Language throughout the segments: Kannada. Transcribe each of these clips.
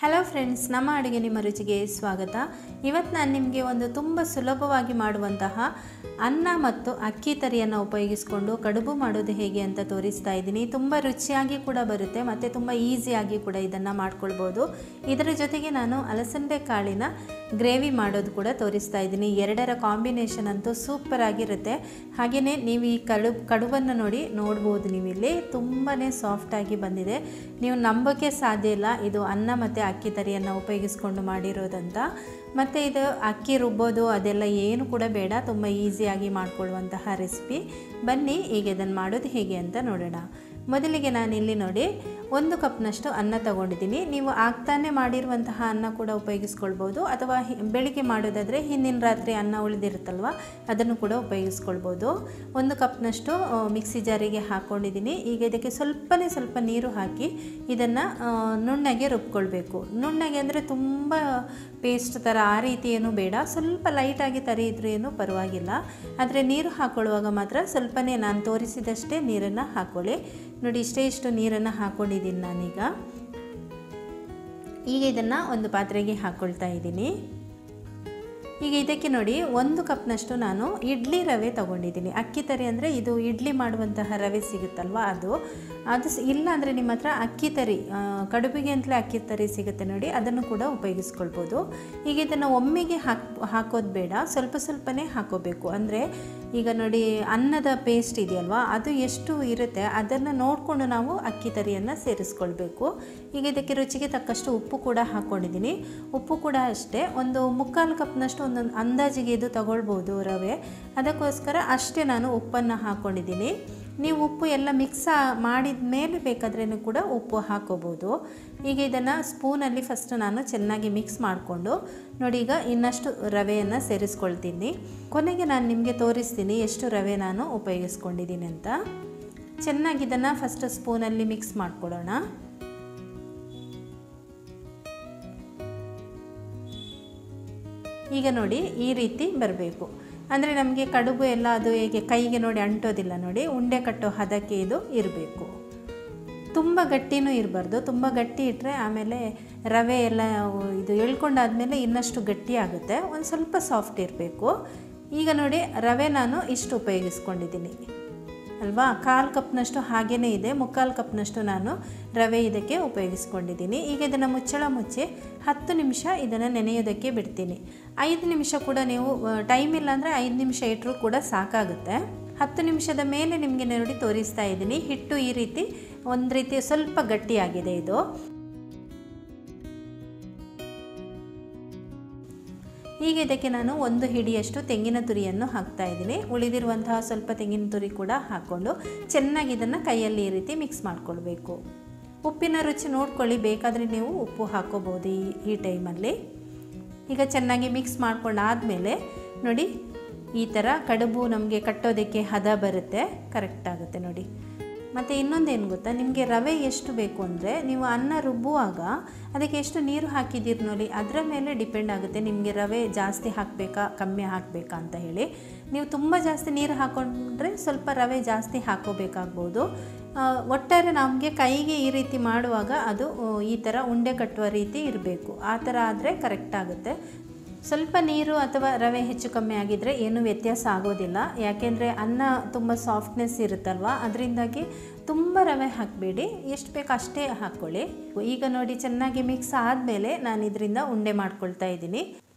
ಹಲೋ ಫ್ರೆಂಡ್ಸ್, ನಮ್ಮ ಅಡುಗೆ ನಿಮ್ಮ ರುಚಿಗೆ ಸ್ವಾಗತ. ಇವತ್ತು ನಾನು ನಿಮಗೆ ಒಂದು ತುಂಬ ಸುಲಭವಾಗಿ ಮಾಡುವಂತಹ ಅನ್ನ ಮತ್ತು ಅಕ್ಕಿ ತರಿಯನ್ನು ಉಪಯೋಗಿಸಿಕೊಂಡು ಕಡುಬು ಮಾಡೋದು ಹೇಗೆ ಅಂತ ತೋರಿಸ್ತಾ ಇದ್ದೀನಿ. ತುಂಬ ರುಚಿಯಾಗಿ ಕೂಡ ಬರುತ್ತೆ ಮತ್ತು ತುಂಬ ಈಸಿಯಾಗಿ ಕೂಡ ಇದನ್ನು ಮಾಡ್ಕೊಳ್ಬೋದು. ಇದರ ಜೊತೆಗೆ ನಾನು ಅಲಸಂದೆ ಕಾಳಿನ ಗ್ರೇವಿ ಮಾಡೋದು ಕೂಡ ತೋರಿಸ್ತಾ ಇದ್ದೀನಿ. ಎರಡರ ಕಾಂಬಿನೇಷನ್ ಅಂತೂ ಸೂಪರ್ ಆಗಿರುತ್ತೆ. ಹಾಗೆಯೇ ನೀವು ಈ ಕಡುಬನ್ನು ನೋಡ್ಬೋದು. ನೀವು ಇಲ್ಲಿ ತುಂಬಾ ಸಾಫ್ಟಾಗಿ ಬಂದಿದೆ. ನೀವು ನಂಬೋಕ್ಕೆ ಸಾಧ್ಯ ಇಲ್ಲ ಇದು ಅನ್ನ ಮತ್ತು ಅಕ್ಕಿ ತರಿಯನ್ನು ಉಪಯೋಗಿಸ್ಕೊಂಡು ಮಾಡಿರೋದಂತ. ಮತ್ತು ಇದು ಅಕ್ಕಿ ರುಬ್ಬೋದು ಅದೆಲ್ಲ ಏನು ಕೂಡ ಬೇಡ, ತುಂಬ ಈಸಿಯಾಗಿ ಮಾಡಿಕೊಳ್ಳುವಂತಹ ರೆಸಿಪಿ. ಬನ್ನಿ ಈಗ ಇದನ್ನು ಮಾಡೋದು ಹೇಗೆ ಅಂತ ನೋಡೋಣ. ಮೊದಲಿಗೆ ನಾನಿಲ್ಲಿ ನೋಡಿ 1 ಕಪ್ನಷ್ಟು ಅನ್ನ ತಗೊಂಡಿದ್ದೀನಿ. ನೀವು ಆಗ್ತಾನೆ ಮಾಡಿರುವಂತಹ ಅನ್ನ ಕೂಡ ಉಪಯೋಗಿಸ್ಕೊಳ್ಬೋದು, ಅಥವಾ ಬೆಳಿಗ್ಗೆ ಮಾಡೋದಾದರೆ ಹಿಂದಿನ ರಾತ್ರಿ ಅನ್ನ ಉಳಿದಿರುತ್ತಲ್ವ ಅದನ್ನು ಕೂಡ ಉಪಯೋಗಿಸ್ಕೊಳ್ಬೋದು. 1 ಕಪ್ನಷ್ಟು ಮಿಕ್ಸಿ ಜಾರಿಗೆ ಹಾಕ್ಕೊಂಡಿದ್ದೀನಿ. ಈಗ ಇದಕ್ಕೆ ಸ್ವಲ್ಪ ನೀರು ಹಾಕಿ ಇದನ್ನು ನುಣ್ಣಗೆ ರುಬ್ಕೊಳ್ಬೇಕು. ನುಣ್ಣಗೆ ಅಂದರೆ ತುಂಬ ಪೇಸ್ಟ್ ಥರ ಆ ರೀತಿ ಏನೂ ಬೇಡ, ಸ್ವಲ್ಪ ಲೈಟಾಗಿ ತರಿ ಇದ್ರೂ ಏನೂ ಪರವಾಗಿಲ್ಲ. ಆದರೆ ನೀರು ಹಾಕ್ಕೊಳ್ಳುವಾಗ ಮಾತ್ರ ಸ್ವಲ್ಪನೇ ನಾನು ತೋರಿಸಿದಷ್ಟೇ ನೀರನ್ನು ಹಾಕ್ಕೊಳ್ಳಿ. ನೋಡಿ, ಇಷ್ಟು ನೀರನ್ನು ಹಾಕ್ಕೊಂಡಿದ್ದೀನಿ ನಾನೀಗ. ಈಗ ಇದನ್ನು ಒಂದು ಪಾತ್ರೆಗೆ ಹಾಕ್ಕೊಳ್ತಾ ಇದ್ದೀನಿ. ಈಗ ಇದಕ್ಕೆ ನೋಡಿ 1 ಕಪ್ನಷ್ಟು ನಾನು ಇಡ್ಲಿ ರವೆ ತೊಗೊಂಡಿದ್ದೀನಿ. ಅಕ್ಕಿ ತರಿ ಅಂದರೆ ಇದು ಇಡ್ಲಿ ಮಾಡುವಂತಹ ರವೆ ಸಿಗುತ್ತಲ್ವ ಅದು ಇಲ್ಲ ಅಂದರೆ ನಿಮ್ಮ ಹತ್ರ ಅಕ್ಕಿ ತರಿ ಕಡುಬಿಗೆ ಅಂತಲೇ ಅಕ್ಕಿ ತರಿ ಸಿಗುತ್ತೆ ನೋಡಿ, ಅದನ್ನು ಕೂಡ ಉಪಯೋಗಿಸ್ಕೊಳ್ಬೋದು. ಈಗ ಇದನ್ನು ಒಮ್ಮೆಗೆ ಹಾಕೋದು ಬೇಡ, ಸ್ವಲ್ಪನೇ ಹಾಕೋಬೇಕು. ಅಂದರೆ ಈಗ ನೋಡಿ ಅನ್ನದ ಪೇಸ್ಟ್ ಇದೆಯಲ್ವ ಅದು ಎಷ್ಟು ಇರುತ್ತೆ ಅದನ್ನು ನೋಡಿಕೊಂಡು ನಾವು ಅಕ್ಕಿ ತರಿಯನ್ನು ಸೇರಿಸ್ಕೊಳ್ಬೇಕು. ಈಗ ಇದಕ್ಕೆ ರುಚಿಗೆ ತಕ್ಕಷ್ಟು ಉಪ್ಪು ಕೂಡ ಹಾಕ್ಕೊಂಡಿದ್ದೀನಿ. ಉಪ್ಪು ಕೂಡ ಅಷ್ಟೇ ಒಂದು 3/4 ಕಪ್ನಷ್ಟು ಒಂದೊಂದು ಅಂದಾಜಿಗೆ ಇದು ತಗೊಳ್ಬೋದು ರವೆ, ಅದಕ್ಕೋಸ್ಕರ ಅಷ್ಟೇ ನಾನು ಉಪ್ಪನ್ನು ಹಾಕ್ಕೊಂಡಿದ್ದೀನಿ. ನೀವು ಉಪ್ಪು ಎಲ್ಲ ಮಿಕ್ಸ್ ಮಾಡಿದ ಮೇಲೆ ಬೇಕಾದ್ರೂ ಕೂಡ ಉಪ್ಪು ಹಾಕೋಬೋದು. ಈಗ ಇದನ್ನು ಸ್ಪೂನಲ್ಲಿ ಫಸ್ಟ್ ನಾನು ಚೆನ್ನಾಗಿ ಮಿಕ್ಸ್ ಮಾಡಿಕೊಂಡು ನೋಡಿ ಈಗ ಇನ್ನಷ್ಟು ರವೆಯನ್ನು ಸೇರಿಸ್ಕೊಳ್ತೀನಿ. ಕೊನೆಗೆ ನಾನು ನಿಮಗೆ ತೋರಿಸ್ತೀನಿ ಎಷ್ಟು ರವೆ ನಾನು ಉಪಯೋಗಿಸ್ಕೊಂಡಿದ್ದೀನಿ ಅಂತ. ಚೆನ್ನಾಗಿ ಇದನ್ನು ಫಸ್ಟ್ ಸ್ಪೂನಲ್ಲಿ ಮಿಕ್ಸ್ ಮಾಡ್ಕೊಳ್ಳೋಣ. ಈಗ ನೋಡಿ ಈ ರೀತಿ ಬರಬೇಕು. ಅಂದರೆ ನಮಗೆ ಕಡುಬು ಎಲ್ಲ ಅದು ಹೇಗೆ ಕೈಗೆ ನೋಡಿ ಅಂಟೋದಿಲ್ಲ ನೋಡಿ, ಉಂಡೆ ಕಟ್ಟೋ ಹದಕ್ಕೆ ಇದು ಇರಬೇಕು. ತುಂಬ ಗಟ್ಟಿನೂ ಇರಬಾರ್ದು, ತುಂಬ ಗಟ್ಟಿ ಇಟ್ಟರೆ ಆಮೇಲೆ ರವೆ ಎಲ್ಲ ಇದು ಎಳ್ಕೊಂಡಾದಮೇಲೆ ಇನ್ನಷ್ಟು ಗಟ್ಟಿ ಆಗುತ್ತೆ. ಒಂದು ಸ್ವಲ್ಪ ಸಾಫ್ಟ್ ಇರಬೇಕು. ಈಗ ನೋಡಿ ರವೆ ನಾನು ಇಷ್ಟು ಉಪಯೋಗಿಸ್ಕೊಂಡಿದ್ದೀನಿ ಅಲ್ವಾ, 1/4 ಕಪ್ನಷ್ಟು ಹಾಗೇ ಇದೆ. 3/4 ಕಪ್ನಷ್ಟು ನಾನು ರವೆ ಇದಕ್ಕೆ ಉಪಯೋಗಿಸ್ಕೊಂಡಿದ್ದೀನಿ. ಈಗ ಇದನ್ನು ಮುಚ್ಚಿ 10 ನಿಮಿಷ ಇದನ್ನು ನೆನೆಯೋದಕ್ಕೆ ಬಿಡ್ತೀನಿ. 5 ನಿಮಿಷ ಕೂಡ ನೀವು ಟೈಮ್ ಇಲ್ಲ ಅಂದರೆ 5 ನಿಮಿಷ ಇಟ್ಟರೂ ಕೂಡ ಸಾಕಾಗುತ್ತೆ. 10 ನಿಮಿಷದ ಮೇಲೆ ನಿಮಗೆ ನೋಡಿ ತೋರಿಸ್ತಾ ಇದ್ದೀನಿ. ಹಿಟ್ಟು ಈ ರೀತಿ ಒಂದು ರೀತಿ ಸ್ವಲ್ಪ ಗಟ್ಟಿಯಾಗಿದೆ ಇದು. ಈಗ ಇದಕ್ಕೆ ನಾನು 1 ಹಿಡಿಯಷ್ಟು ತೆಂಗಿನ ತುರಿಯನ್ನು ಹಾಕ್ತಾ ಇದ್ದೀನಿ. ಉಳಿದಿರುವಂತಹ ಸ್ವಲ್ಪ ತೆಂಗಿನ ತುರಿ ಕೂಡ ಹಾಕ್ಕೊಂಡು ಚೆನ್ನಾಗಿ ಇದನ್ನು ಕೈಯಲ್ಲಿ ಈ ರೀತಿ ಮಿಕ್ಸ್ ಮಾಡ್ಕೊಳ್ಬೇಕು. ಉಪ್ಪಿನ ರುಚಿ ನೋಡ್ಕೊಳ್ಳಿ, ಬೇಕಾದರೆ ನೀವು ಉಪ್ಪು ಹಾಕೋಬೋದು ಈ ಟೈಮಲ್ಲಿ. ಈಗ ಚೆನ್ನಾಗಿ ಮಿಕ್ಸ್ ಮಾಡ್ಕೊಂಡಾದಮೇಲೆ ನೋಡಿ ಈ ಥರ ಕಡುಬು ನಮಗೆ ಕಟ್ಟೋದಕ್ಕೆ ಹದ ಬರುತ್ತೆ, ಕರೆಕ್ಟ್ ಆಗುತ್ತೆ ನೋಡಿ. ಮತ್ತು ಇನ್ನೊಂದೇನು ಗೊತ್ತಾ, ನಿಮಗೆ ರವೆ ಎಷ್ಟು ಬೇಕು ಅಂದರೆ ನೀವು ಅನ್ನ ರುಬ್ಬುವಾಗ ಅದಕ್ಕೆ ಎಷ್ಟು ನೀರು ಹಾಕಿದ್ದೀರಿ ನೋಡಿ ಅದರ ಮೇಲೆ ಡಿಪೆಂಡ್ ಆಗುತ್ತೆ ನಿಮಗೆ ರವೆ ಜಾಸ್ತಿ ಹಾಕಬೇಕಾ ಕಮ್ಮಿ ಹಾಕಬೇಕಾ ಅಂತ ಹೇಳಿ. ನೀವು ತುಂಬ ಜಾಸ್ತಿ ನೀರು ಹಾಕ್ಕೊಂಡ್ರೆ ಸ್ವಲ್ಪ ರವೆ ಜಾಸ್ತಿ ಹಾಕೋಬೇಕಾಗ್ಬೋದು. ಒಟ್ಟಾರೆ ನಮಗೆ ಕೈಗೆ ಈ ರೀತಿ ಮಾಡುವಾಗ ಅದು ಈ ಥರ ಉಂಡೆ ಕಟ್ಟುವ ರೀತಿ ಇರಬೇಕು. ಆ ಥರ ಆದರೆ ಕರೆಕ್ಟ್ ಆಗುತ್ತೆ. ಸ್ವಲ್ಪ ನೀರು ಅಥವಾ ರವೆ ಹೆಚ್ಚು ಕಮ್ಮಿ ಆಗಿದ್ದರೆ ಏನೂ ವ್ಯತ್ಯಾಸ ಆಗೋದಿಲ್ಲ, ಯಾಕೆಂದರೆ ಅನ್ನ ತುಂಬ ಸಾಫ್ಟ್ನೆಸ್ ಇರುತ್ತಲ್ವ, ಅದರಿಂದಾಗಿ ತುಂಬ ರವೆ ಹಾಕಬೇಡಿ, ಎಷ್ಟು ಬೇಕು ಅಷ್ಟೇ ಹಾಕ್ಕೊಳ್ಳಿ. ಈಗ ನೋಡಿ ಚೆನ್ನಾಗಿ ಮಿಕ್ಸ್ ಆದಮೇಲೆ ನಾನು ಇದರಿಂದ ಉಂಡೆ ಮಾಡ್ಕೊಳ್ತಾ ಇದ್ದೀನಿ.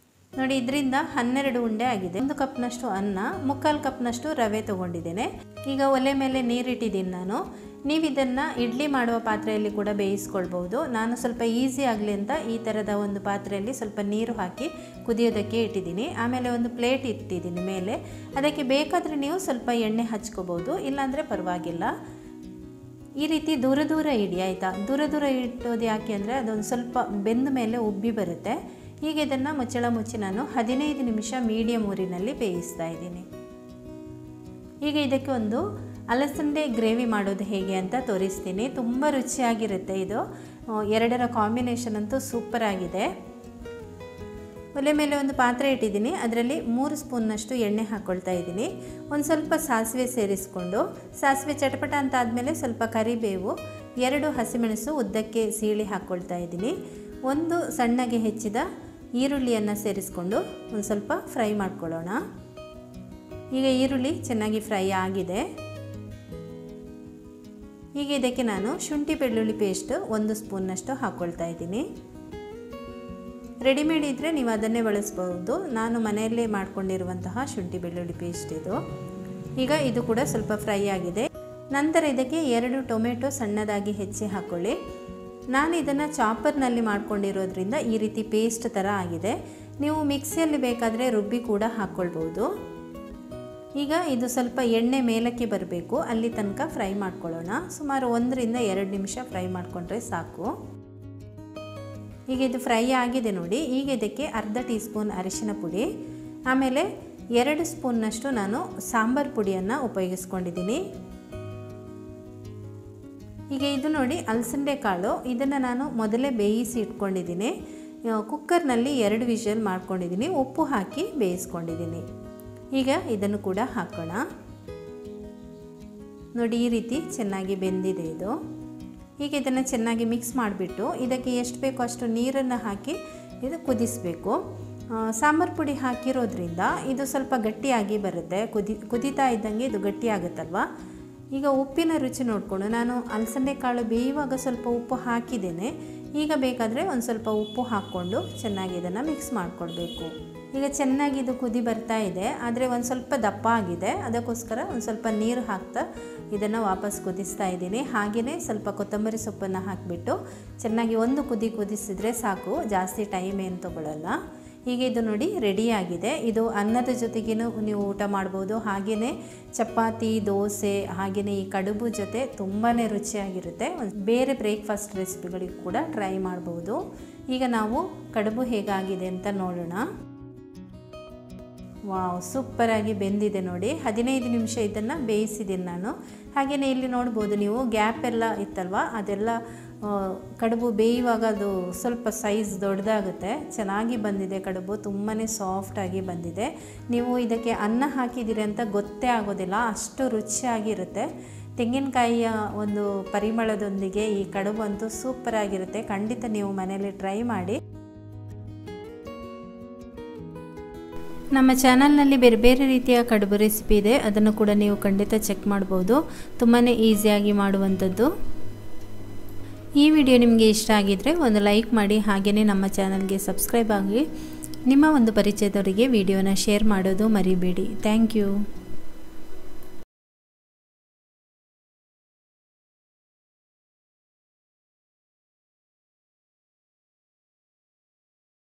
ನೋಡಿ ಇದರಿಂದ 12 ಉಂಡೆ ಆಗಿದೆ. 1 ಕಪ್ನಷ್ಟು ಅನ್ನ, 3/4 ಕಪ್ನಷ್ಟು ರವೆ ತೊಗೊಂಡಿದ್ದೇನೆ. ಈಗ ಒಲೆ ಮೇಲೆ ನೀರಿಟ್ಟಿದ್ದೀನಿ ನಾನು. ನೀವು ಇದನ್ನು ಇಡ್ಲಿ ಮಾಡುವ ಪಾತ್ರೆಯಲ್ಲಿ ಕೂಡ ಬೇಯಿಸ್ಕೊಳ್ಬೋದು. ನಾನು ಸ್ವಲ್ಪ ಈಸಿ ಆಗಲಿ ಅಂತ ಈ ಥರದ ಒಂದು ಪಾತ್ರೆಯಲ್ಲಿ ಸ್ವಲ್ಪ ನೀರು ಹಾಕಿ ಕುದಿಯೋದಕ್ಕೆ ಇಟ್ಟಿದ್ದೀನಿ. ಆಮೇಲೆ ಒಂದು ಪ್ಲೇಟ್ ಇಟ್ಟಿದ್ದೀನಿ ಮೇಲೆ, ಅದಕ್ಕೆ ಬೇಕಾದರೆ ನೀವು ಸ್ವಲ್ಪ ಎಣ್ಣೆ ಹಚ್ಕೋಬೋದು, ಇಲ್ಲಾಂದರೆ ಪರವಾಗಿಲ್ಲ. ಈ ರೀತಿ ದೂರ ಇಡಿ ಆಯಿತಾ. ದೂರ ಇಟ್ಟೋದು ಯಾಕೆ ಅಂದರೆ ಅದೊಂದು ಸ್ವಲ್ಪ ಬೆಂದ ಮೇಲೆ ಉಬ್ಬಿ ಬರುತ್ತೆ. ಈಗ ಇದನ್ನು ಮುಚ್ಚಿ ನಾನು 15 ನಿಮಿಷ ಮೀಡಿಯಮ್ ಊರಿನಲ್ಲಿ ಬೇಯಿಸ್ತಾ ಇದ್ದೀನಿ. ಈಗ ಇದಕ್ಕೆ ಒಂದು ಅಲಸಂದೆ ಗ್ರೇವಿ ಮಾಡೋದು ಹೇಗೆ ಅಂತ ತೋರಿಸ್ತೀನಿ. ತುಂಬ ರುಚಿಯಾಗಿರುತ್ತೆ ಇದು. ಎರಡರ ಕಾಂಬಿನೇಷನ್ ಅಂತೂ ಸೂಪರ್ ಆಗಿದೆ. ಒಲೆ ಮೇಲೆ ಒಂದು ಪಾತ್ರೆ ಇಟ್ಟಿದ್ದೀನಿ, ಅದರಲ್ಲಿ 3 ಸ್ಪೂನ್ನಷ್ಟು ಎಣ್ಣೆ ಹಾಕ್ಕೊಳ್ತಾ ಇದ್ದೀನಿ. ಒಂದು ಸ್ವಲ್ಪ ಸಾಸಿವೆ ಸೇರಿಸ್ಕೊಂಡು, ಸಾಸಿವೆ ಚಟಪಟ ಅಂತ ಆದಮೇಲೆ ಸ್ವಲ್ಪ ಕರಿಬೇವು, 2 ಹಸಿಮೆಣಸು ಉದ್ದಕ್ಕೆ ಸೀಳಿ ಹಾಕ್ಕೊಳ್ತಾ ಇದ್ದೀನಿ. ಒಂದು ಸಣ್ಣಗೆ ಹೆಚ್ಚಿದ ಈರುಳ್ಳಿಯನ್ನು ಸೇರಿಸ್ಕೊಂಡು ಒಂದು ಸ್ವಲ್ಪ ಫ್ರೈ ಮಾಡ್ಕೊಳ್ಳೋಣ. ಈಗ ಈರುಳ್ಳಿ ಚೆನ್ನಾಗಿ ಫ್ರೈ ಆಗಿದೆ. ಈಗ ಇದಕ್ಕೆ ನಾನು ಶುಂಠಿ ಬೆಳ್ಳುಳ್ಳಿ ಪೇಸ್ಟ್ 1 ಸ್ಪೂನ್ನಷ್ಟು ಹಾಕ್ಕೊಳ್ತಾ ಇದ್ದೀನಿ. ರೆಡಿಮೇಡ್ ಇದ್ದರೆ ನೀವು ಅದನ್ನೇ ಬಳಸ್ಬೋದು. ನಾನು ಮನೆಯಲ್ಲೇ ಮಾಡ್ಕೊಂಡಿರುವಂತಹ ಶುಂಠಿ ಬೆಳ್ಳುಳ್ಳಿ ಪೇಸ್ಟ್ ಇದು. ಈಗ ಇದು ಕೂಡ ಸ್ವಲ್ಪ ಫ್ರೈ ಆಗಿದೆ. ನಂತರ ಇದಕ್ಕೆ 2 ಟೊಮೆಟೊ ಸಣ್ಣದಾಗಿ ಹೆಚ್ಚಿ ಹಾಕ್ಕೊಳ್ಳಿ. ನಾನು ಇದನ್ನು ಚಾಪರ್ನಲ್ಲಿ ಮಾಡ್ಕೊಂಡಿರೋದ್ರಿಂದ ಈ ರೀತಿ ಪೇಸ್ಟ್ ಥರ ಆಗಿದೆ. ನೀವು ಮಿಕ್ಸಿಯಲ್ಲಿ ಬೇಕಾದರೆ ರುಬ್ಬಿ ಕೂಡ ಹಾಕ್ಕೊಳ್ಬೋದು. ಈಗ ಇದು ಸ್ವಲ್ಪ ಎಣ್ಣೆ ಮೇಲಕ್ಕೆ ಬರಬೇಕು, ಅಲ್ಲಿ ತನಕ ಫ್ರೈ ಮಾಡ್ಕೊಳ್ಳೋಣ. ಸುಮಾರು 1 ರಿಂದ 2 ನಿಮಿಷ ಫ್ರೈ ಮಾಡಿಕೊಂಡ್ರೆ ಸಾಕು. ಈಗ ಇದು ಫ್ರೈ ಆಗಿದೆ ನೋಡಿ. ಈಗ ಇದಕ್ಕೆ ಅರ್ಧ ಟೀ ಸ್ಪೂನ್ ಅರಿಶಿನ ಪುಡಿ, ಆಮೇಲೆ 2 ಸ್ಪೂನ್ನಷ್ಟು ನಾನು ಸಾಂಬಾರು ಪುಡಿಯನ್ನು ಉಪಯೋಗಿಸ್ಕೊಂಡಿದ್ದೀನಿ. ಈಗ ಇದು ನೋಡಿ ಅಲಸಂದೆ ಕಾಳು, ಇದನ್ನು ನಾನು ಮೊದಲೇ ಬೇಯಿಸಿ ಇಟ್ಕೊಂಡಿದ್ದೀನಿ. ಕುಕ್ಕರ್ನಲ್ಲಿ 2 ವಿಷಲ್ ಮಾಡ್ಕೊಂಡಿದ್ದೀನಿ, ಉಪ್ಪು ಹಾಕಿ ಬೇಯಿಸ್ಕೊಂಡಿದ್ದೀನಿ. ಈಗ ಇದನ್ನು ಕೂಡ ಹಾಕೋಣ. ನೋಡಿ ಈ ರೀತಿ ಚೆನ್ನಾಗಿ ಬೆಂದಿದೆ ಇದು. ಈಗ ಇದನ್ನು ಚೆನ್ನಾಗಿ ಮಿಕ್ಸ್ ಮಾಡಿಬಿಟ್ಟು ಇದಕ್ಕೆ ಎಷ್ಟು ಬೇಕೋ ಅಷ್ಟು ನೀರನ್ನು ಹಾಕಿ ಇದು ಕುದಿಸಬೇಕು. ಸಾಂಬಾರು ಪುಡಿ ಹಾಕಿರೋದ್ರಿಂದ ಇದು ಸ್ವಲ್ಪ ಗಟ್ಟಿಯಾಗಿ ಬರುತ್ತೆ. ಕುದೀತಾ ಇದ್ದಂಗೆ ಇದು ಗಟ್ಟಿಯಾಗುತ್ತಲ್ವ. ಈಗ ಉಪ್ಪಿನ ರುಚಿ ನೋಡಿಕೊಂಡು ನಾನು ಅಲಸಂದೆ ಕಾಳು ಬೇಯುವಾಗ ಸ್ವಲ್ಪ ಉಪ್ಪು ಹಾಕಿದ್ದೇನೆ. ಈಗ ಬೇಕಾದರೆ ಒಂದು ಸ್ವಲ್ಪ ಉಪ್ಪು ಹಾಕ್ಕೊಂಡು ಚೆನ್ನಾಗಿ ಇದನ್ನು ಮಿಕ್ಸ್ ಮಾಡಿಕೊಡ್ಬೇಕು. ಈಗ ಚೆನ್ನಾಗಿ ಇದು ಕುದಿ ಬರ್ತಾ ಇದೆ, ಆದರೆ ಒಂದು ಸ್ವಲ್ಪ ದಪ್ಪ ಆಗಿದೆ. ಅದಕ್ಕೋಸ್ಕರ ಒಂದು ಸ್ವಲ್ಪ ನೀರು ಹಾಕ್ತಾ ಇದನ್ನು ವಾಪಸ್ ಕುದಿಸ್ತಾ ಇದ್ದೀನಿ. ಹಾಗೆಯೇ ಸ್ವಲ್ಪ ಕೊತ್ತಂಬರಿ ಸೊಪ್ಪನ್ನು ಹಾಕಿಬಿಟ್ಟು ಚೆನ್ನಾಗಿ ಒಂದು ಕುದಿಸಿದರೆ ಸಾಕು, ಜಾಸ್ತಿ ಟೈಮ್ ಏನು ತೊಗೊಳ್ಳಲ್ಲ. ಹೀಗೆ ಇದು ನೋಡಿ ರೆಡಿಯಾಗಿದೆ. ಇದು ಅನ್ನದ ಜೊತೆಗೇನು ನೀವು ಊಟ ಮಾಡ್ಬೋದು, ಹಾಗೆಯೇ ಚಪಾತಿ, ದೋಸೆ, ಹಾಗೆಯೇ ಈ ಕಡುಬು ಜೊತೆ ತುಂಬಾ ರುಚಿಯಾಗಿರುತ್ತೆ. ಬೇರೆ ಬ್ರೇಕ್ಫಾಸ್ಟ್ ರೆಸಿಪಿಗಳಿಗೂ ಕೂಡ ಟ್ರೈ ಮಾಡ್ಬೋದು. ಈಗ ನಾವು ಕಡುಬು ಹೇಗಾಗಿದೆ ಅಂತ ನೋಡೋಣ. ವಾವ್, ಸೂಪರಾಗಿ ಬೆಂದಿದೆ ನೋಡಿ. 15 ನಿಮಿಷ ಇದನ್ನು ಬೇಯಿಸಿದ್ದೀನಿ ನಾನು. ಹಾಗೆಯೇ ಇಲ್ಲಿ ನೋಡ್ಬೋದು ನೀವು, ಗ್ಯಾಪ್ ಎಲ್ಲ ಇತ್ತಲ್ವ, ಅದೆಲ್ಲ ಕಡುಬು ಬೇಯುವಾಗ ಅದು ಸ್ವಲ್ಪ ಸೈಜ್ ದೊಡ್ಡದಾಗುತ್ತೆ. ಚೆನ್ನಾಗಿ ಬಂದಿದೆ ಕಡುಬು, ತುಂಬಾ ಸಾಫ್ಟಾಗಿ ಬಂದಿದೆ. ನೀವು ಇದಕ್ಕೆ ಅನ್ನ ಹಾಕಿದ್ದೀರಿ ಅಂತ ಗೊತ್ತೇ ಆಗೋದಿಲ್ಲ, ಅಷ್ಟು ರುಚಿಯಾಗಿರುತ್ತೆ. ತೆಂಗಿನಕಾಯಿಯ ಒಂದು ಪರಿಮಳದೊಂದಿಗೆ ಈ ಕಡುಬು ಅಂತೂ ಸೂಪರಾಗಿರುತ್ತೆ. ಖಂಡಿತ ನೀವು ಮನೆಯಲ್ಲಿ ಟ್ರೈ ಮಾಡಿ. ನಮ್ಮ ಚಾನಲ್ನಲ್ಲಿ ಬೇರೆ ಬೇರೆ ರೀತಿಯ ಕಡುಬು ರೆಸಿಪಿ ಇದೆ, ಅದನ್ನು ಕೂಡ ನೀವು ಖಂಡಿತ ಚೆಕ್ ಮಾಡ್ಬೋದು. ತುಂಬಾ ಈಸಿಯಾಗಿ ಮಾಡುವಂಥದ್ದು. ಈ ವಿಡಿಯೋ ನಿಮಗೆ ಇಷ್ಟ ಆಗಿದ್ದರೆ ಒಂದು ಲೈಕ್ ಮಾಡಿ, ಹಾಗೆಯೇ ನಮ್ಮ ಚಾನಲ್ಗೆ ಸಬ್ಸ್ಕ್ರೈಬ್ ಆಗಿ ನಿಮ್ಮ ಒಂದು ಪರಿಚಯದವರಿಗೆ ವಿಡಿಯೋನ ಶೇರ್ ಮಾಡೋದು ಮರಿಬೇಡಿ. Thank you.